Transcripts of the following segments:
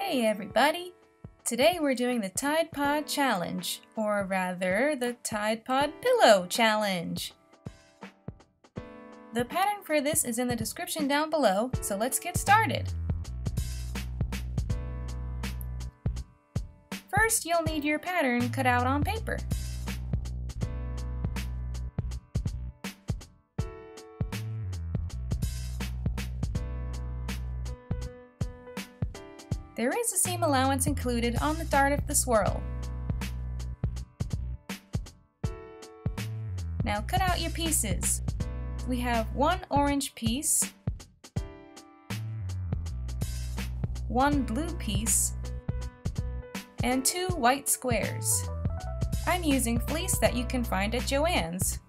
Hey everybody! Today we're doing the Tide Pod Challenge, or rather, the Tide Pod Pillow Challenge. The pattern for this is in the description down below, so let's get started. First, you'll need your pattern cut out on paper. There is a seam allowance included on the dart of the swirl. Now cut out your pieces. We have one orange piece, one blue piece, and two white squares. I'm using fleece that you can find at Joann's.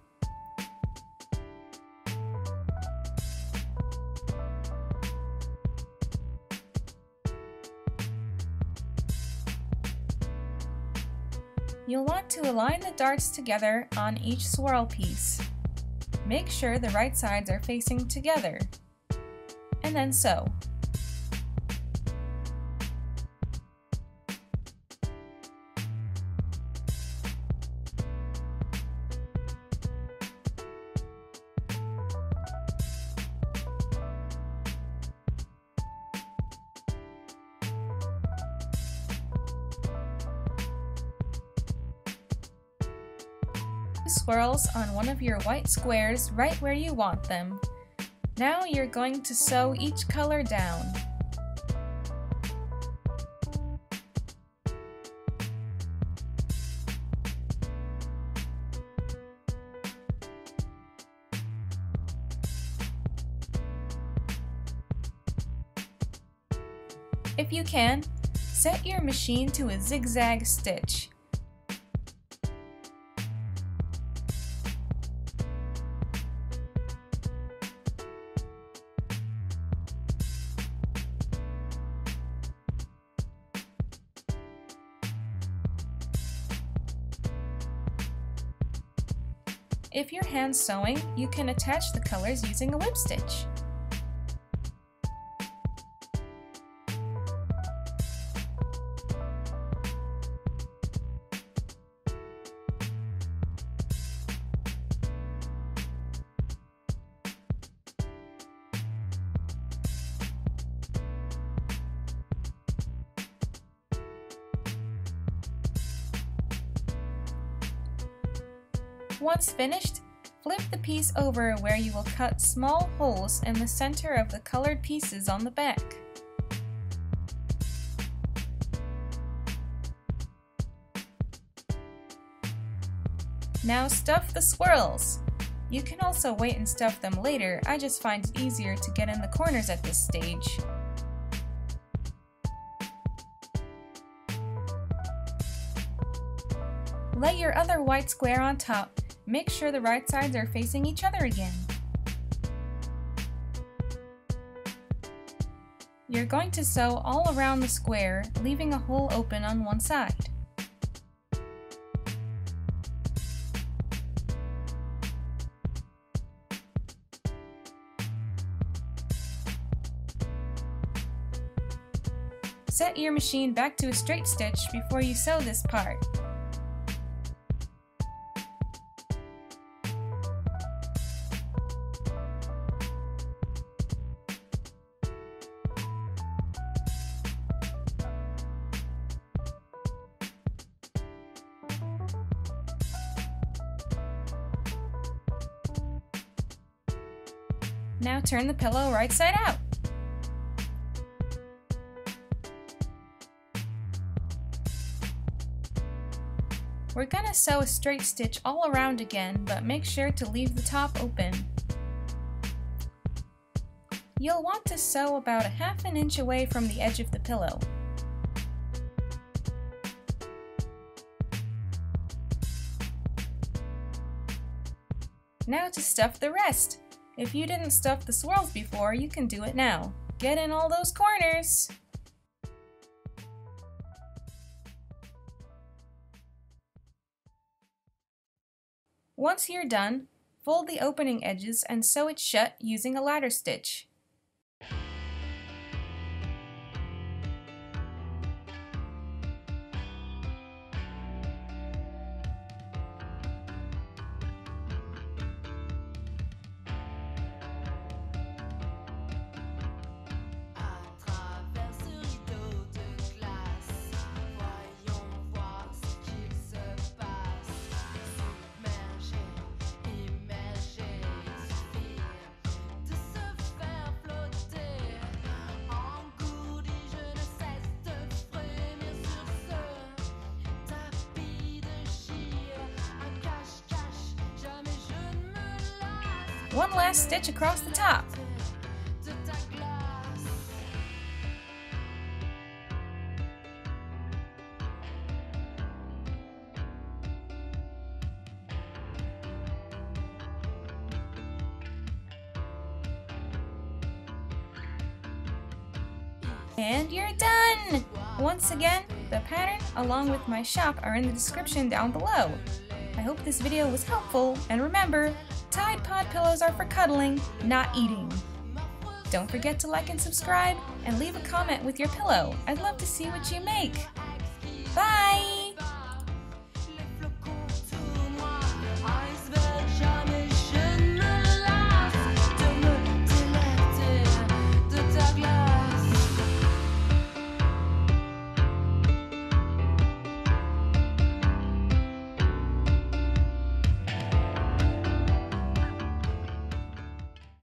You'll want to align the darts together on each swirl piece. Make sure the right sides are facing together, and then sew. Swirls on one of your white squares right where you want them. Now you're going to sew each color down. If you can, set your machine to a zigzag stitch. If you're hand sewing, you can attach the colors using a whip stitch. Once finished, flip the piece over where you will cut small holes in the center of the colored pieces on the back. Now stuff the swirls. You can also wait and stuff them later, I just find it easier to get in the corners at this stage. Lay your other white square on top. Make sure the right sides are facing each other again. You're going to sew all around the square, leaving a hole open on one side. Set your machine back to a straight stitch before you sew this part. Now turn the pillow right side out. We're gonna sew a straight stitch all around again, but make sure to leave the top open. You'll want to sew about a ½ inch away from the edge of the pillow. Now to stuff the rest. If you didn't stuff the swirls before, you can do it now. Get in all those corners! Once you're done, fold the opening edges and sew it shut using a ladder stitch. one last stitch across the top. And you're done! Once again, the pattern along with my shop are in the description down below. I hope this video was helpful, and remember, Tide Pod pillows are for cuddling, not eating. Don't forget to like and subscribe, and leave a comment with your pillow. I'd love to see what you make. Bye!